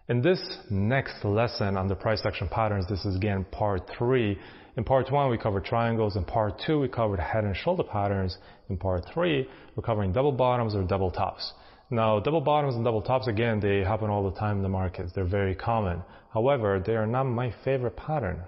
In this next lesson on the price action patterns, this is again part 3. In part 1 we covered triangles, in part 2 we covered head and shoulder patterns, in part 3 we're covering double bottoms or double tops. Now double bottoms and double tops, again, they happen all the time in the markets, they're very common. However, they are not my favorite pattern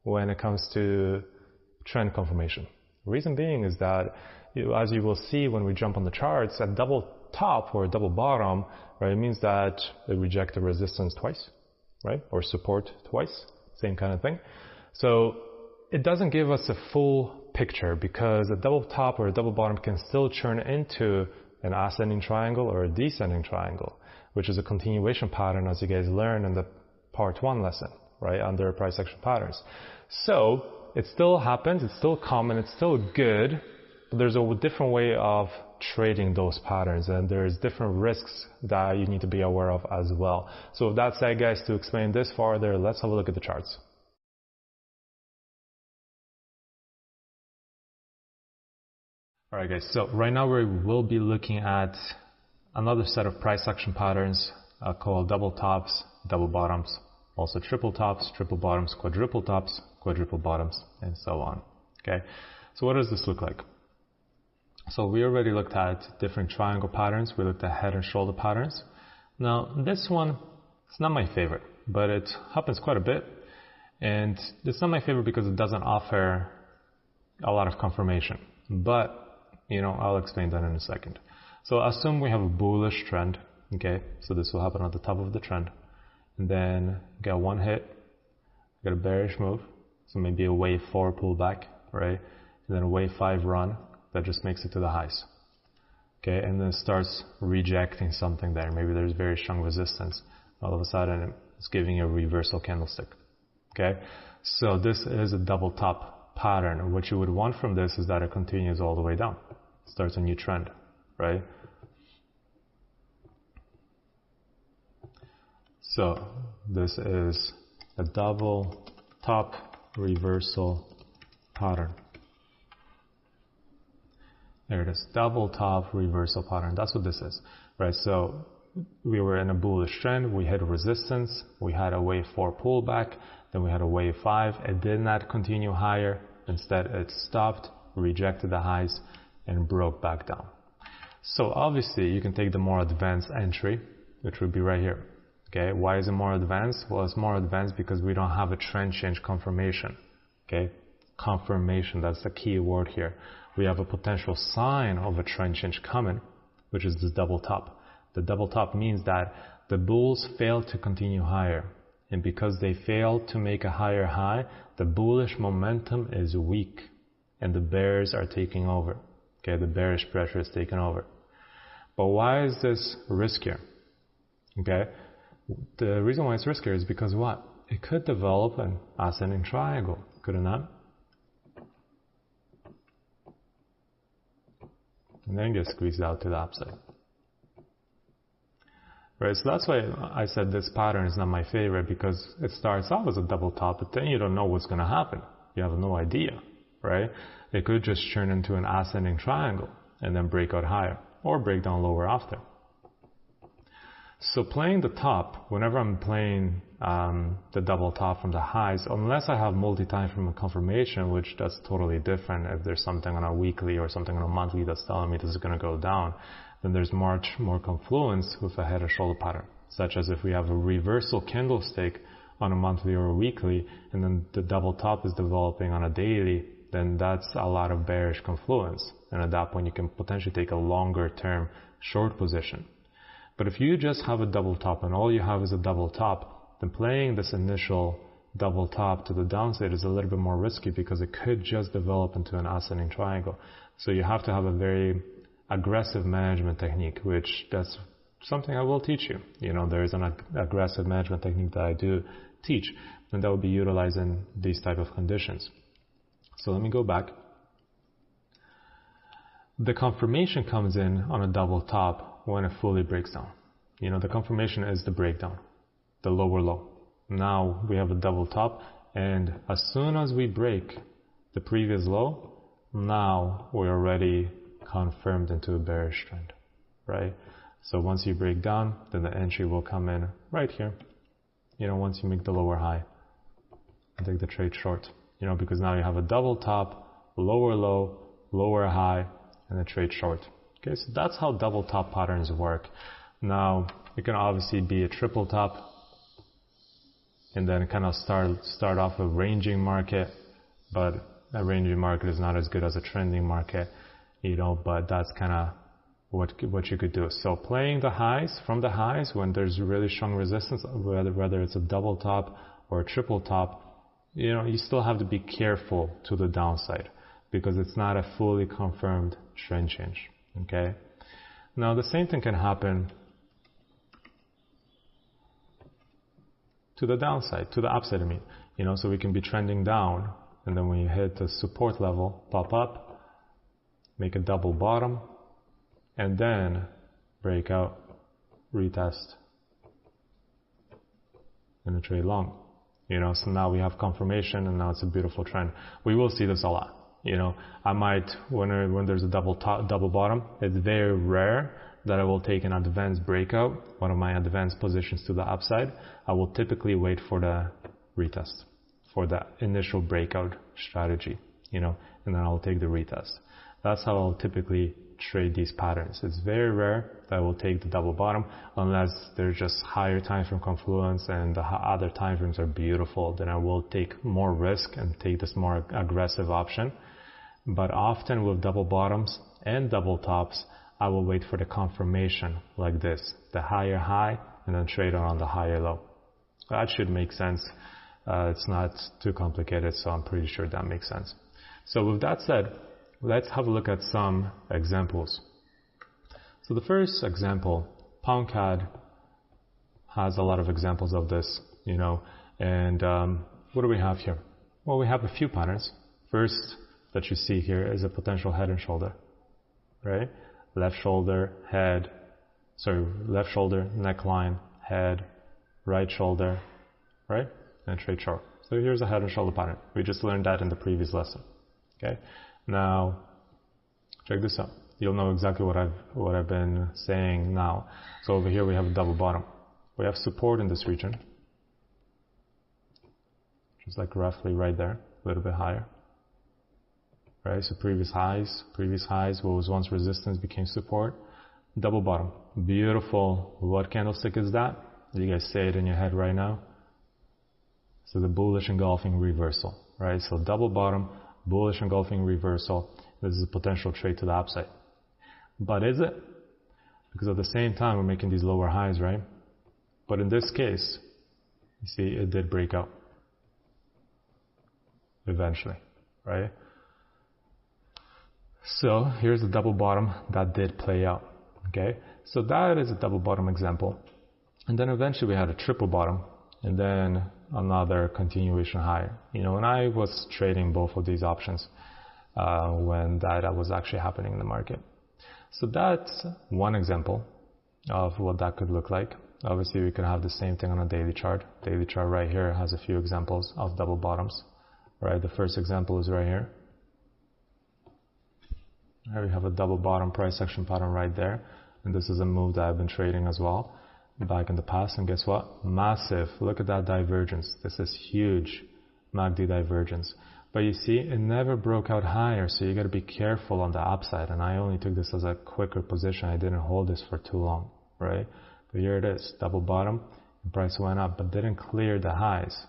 when it comes to trend confirmation. The reason being is that, as you will see when we jump on the charts, a double top or a double bottom, right, it means that they reject the resistance twice, right, or support twice, same kind of thing. So it doesn't give us a full picture, because a double top or a double bottom can still turn into an ascending triangle or a descending triangle, which is a continuation pattern, as you guys learned in the part 1 lesson, right, under price action patterns. So it still happens, it's still common, it's still good, but there's a different way of trading those patterns, and there's different risks that you need to be aware of as well. So with that said, guys, to explain this further, let's have a look at the charts. Alright guys, so right now we will be looking at another set of price action patterns called double tops, double bottoms, also triple tops, triple bottoms, quadruple tops, quadruple bottoms, and so on. Okay, so what does this look like? So we already looked at different triangle patterns, we looked at head and shoulder patterns. Now this one, it's not my favorite, but it happens quite a bit. And it's not my favorite because it doesn't offer a lot of confirmation. But, you know, I'll explain that in a second. So assume we have a bullish trend, okay? So this will happen at the top of the trend. And then get one hit, get a bearish move. So maybe a wave 4 pullback, right? And then a wave 5 run. That just makes it to the highs. Okay, and then starts rejecting something there. Maybe there's very strong resistance. All of a sudden, it's giving you a reversal candlestick. Okay, so this is a double top pattern. What you would want from this is that it continues all the way down. It starts a new trend, right? So this is a double top reversal pattern. There it is, double top reversal pattern. That's what this is, right? So we were in a bullish trend, we hit resistance, we had a wave 4 pullback, then we had a wave 5. It did not continue higher. Instead, it stopped, rejected the highs, and broke back down. So obviously, you can take the more advanced entry, which would be right here. Okay, why is it more advanced? Well, it's more advanced because we don't have a trend change confirmation. Okay, confirmation, that's the key word here. We have a potential sign of a trend change coming, which is this double top. The double top means that the bulls failed to continue higher. And because they failed to make a higher high, the bullish momentum is weak and the bears are taking over. Okay, the bearish pressure is taking over. But why is this riskier? Okay, the reason why it's riskier is because what? It could develop an ascending triangle, could it not? And then get squeezed out to the upside. Right, so that's why I said this pattern is not my favorite, because it starts off as a double top, but then you don't know what's going to happen. You have no idea, right? It could just turn into an ascending triangle and then break out higher or break down lower after. So playing the top, whenever I'm playing the double top from the highs, unless I have multi-time from a confirmation, which that's totally different. If there's something on a weekly or something on a monthly that's telling me this is going to go down, then there's much more confluence with a head and shoulder pattern, such as if we have a reversal candlestick on a monthly or a weekly, and then the double top is developing on a daily, then that's a lot of bearish confluence. And at that point, you can potentially take a longer term short position. But if you just have a double top and all you have is a double top, then playing this initial double top to the downside is a little bit more risky, because it could just develop into an ascending triangle. So you have to have a very aggressive management technique, which that's something I will teach you. You know, there is an aggressive management technique that I do teach, and that will be utilized in these type of conditions. So let me go back. The confirmation comes in on a double top when it fully breaks down. You know, the confirmation is the breakdown, the lower low. Now we have a double top, and as soon as we break the previous low, now we're already confirmed into a bearish trend, right? So once you break down, then the entry will come in right here once you make the lower high, and take the trade short, because now you have a double top, lower low, lower high, and a trade short. Okay, so that's how double top patterns work. Now, it can obviously be a triple top, and then kind of start off a ranging market, but a ranging market is not as good as a trending market, but that's kind of what you could do. So playing the highs, from the highs, when there's really strong resistance, whether it's a double top or a triple top, you still have to be careful to the downside, because it's not a fully confirmed trend change. Okay. Now the same thing can happen to the downside, to the upside, so we can be trending down, and then when you hit the support level, pop up, make a double bottom, and then break out, retest, and a trade long. So now we have confirmation, and now it's a beautiful trend. We will see this a lot. I might, when there's a double bottom, it's very rare that I will take an advanced breakout, one of my advanced positions to the upside. I will typically wait for the retest, for the initial breakout strategy, and then I'll take the retest. That's how I'll typically trade these patterns. It's very rare that I will take the double bottom unless there's just higher time frame confluence and the other time frames are beautiful. Then I will take more risk and take this more aggressive option. But often with double bottoms and double tops, I will wait for the confirmation like this, the higher high, and then trade on the higher low. That should make sense. It's not too complicated, so I'm pretty sure that makes sense. So with that said, let's have a look at some examples. So the first example, Pound CAD has a lot of examples of this, and what do we have here? Well, we have a few patterns. First that you see here is a potential head and shoulder, right? Left shoulder, neckline, head, right shoulder, right? And trade short. So here's a head and shoulder pattern. We just learned that in the previous lesson. Okay. Now, check this out. You'll know exactly what I've been saying now. So over here we have a double bottom. We have support in this region, just like roughly right there, a little bit higher. Right, so previous highs, what was once resistance became support. Double bottom, beautiful. What candlestick is that? You guys say it in your head right now. So the bullish engulfing reversal, right? So double bottom, bullish engulfing reversal. This is a potential trade to the upside. But is it? Because at the same time we're making these lower highs, right? But in this case, you see it did break out eventually, right? So here's the double bottom that did play out. Okay, so that is a double bottom example. And then eventually we had a triple bottom, and then another continuation higher. And I was trading both of these options when that was actually happening in the market. So that's one example of what that could look like. Obviously, we can have the same thing on a daily chart. Daily chart right here has a few examples of double bottoms. Right, the first example is right here. Here we have a double bottom price action pattern right there. And this is a move that I've been trading as well back in the past. And guess what? Massive. Look at that divergence. This is huge MACD divergence. But you see, it never broke out higher. So you got to be careful on the upside. And I only took this as a quicker position. I didn't hold this for too long, right? But here it is, double bottom. The price went up, but didn't clear the highs.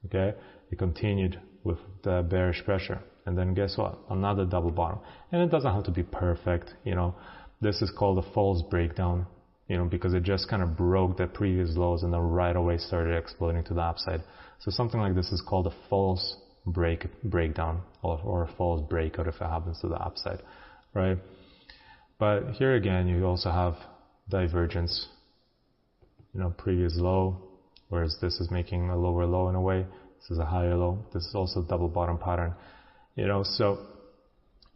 Okay? It continued with the bearish pressure. And then guess what? Another double bottom. And it doesn't have to be perfect. This is called a false breakdown, because it just kind of broke the previous lows and then right away started exploding to the upside. So something like this is called a false breakdown or a false breakout if it happens to the upside, right? But here again, you also have divergence, previous low, whereas this is making a lower low in a way. This is a higher low. This is also a double bottom pattern. So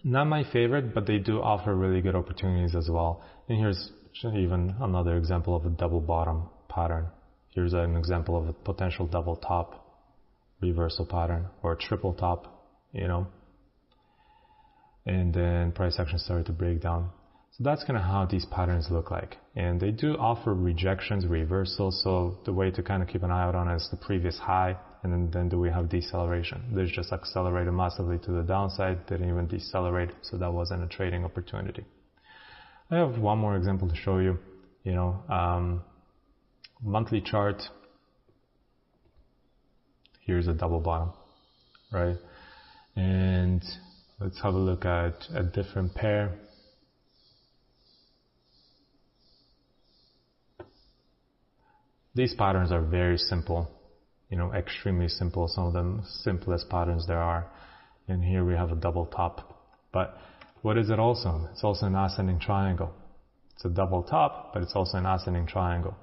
not my favorite, but they do offer really good opportunities as well. And here's even another example of a double bottom pattern. Here's an example of a potential double top reversal pattern or a triple top, and then price action started to break down. So that's kind of how these patterns look like. And they do offer rejections, reversals. So the way to kind of keep an eye out on is the previous high. And then do we have deceleration? There's just accelerated massively to the downside, didn't even decelerate. So that wasn't a trading opportunity. I have one more example to show you. Monthly chart. Here's a double bottom, right? And let's have a look at a different pair. These patterns are very simple, extremely simple. Some of them simplest patterns there are. And here we have a double top. But what is it also? It's also an ascending triangle. It's a double top, but it's also an ascending triangle.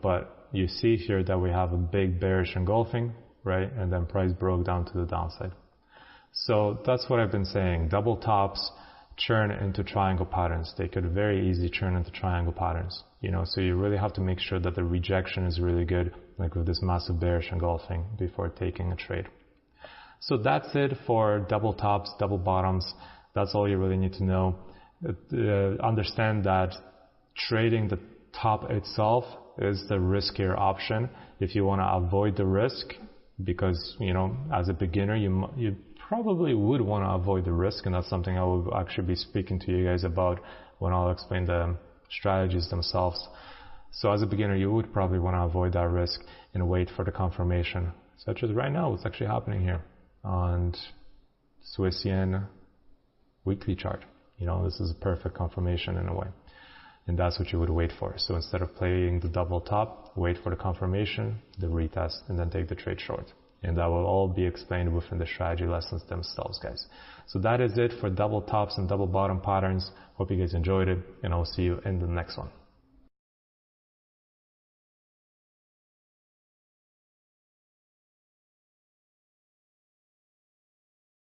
But you see here that we have a big bearish engulfing, right? And then price broke down to the downside. So that's what I've been saying. Double tops churn into triangle patterns. They could very easily churn into triangle patterns. So you really have to make sure that the rejection is really good, like with this massive bearish engulfing, before taking a trade. So that's it for double tops, double bottoms. That's all you really need to know. Understand that trading the top itself is the riskier option if you want to avoid the risk, because as a beginner you probably would want to avoid the risk, and that's something I will actually be speaking to you guys about when I'll explain the strategies themselves. So as a beginner, you would probably want to avoid that risk and wait for the confirmation, such as right now what's actually happening here on Swiss yen weekly chart. This is a perfect confirmation in a way, and that's what you would wait for. So instead of playing the double top, wait for the confirmation, the retest, and then take the trade short. And that will all be explained within the strategy lessons themselves, guys. So that is it for double tops and double bottom patterns. Hope you guys enjoyed it, and I'll see you in the next one.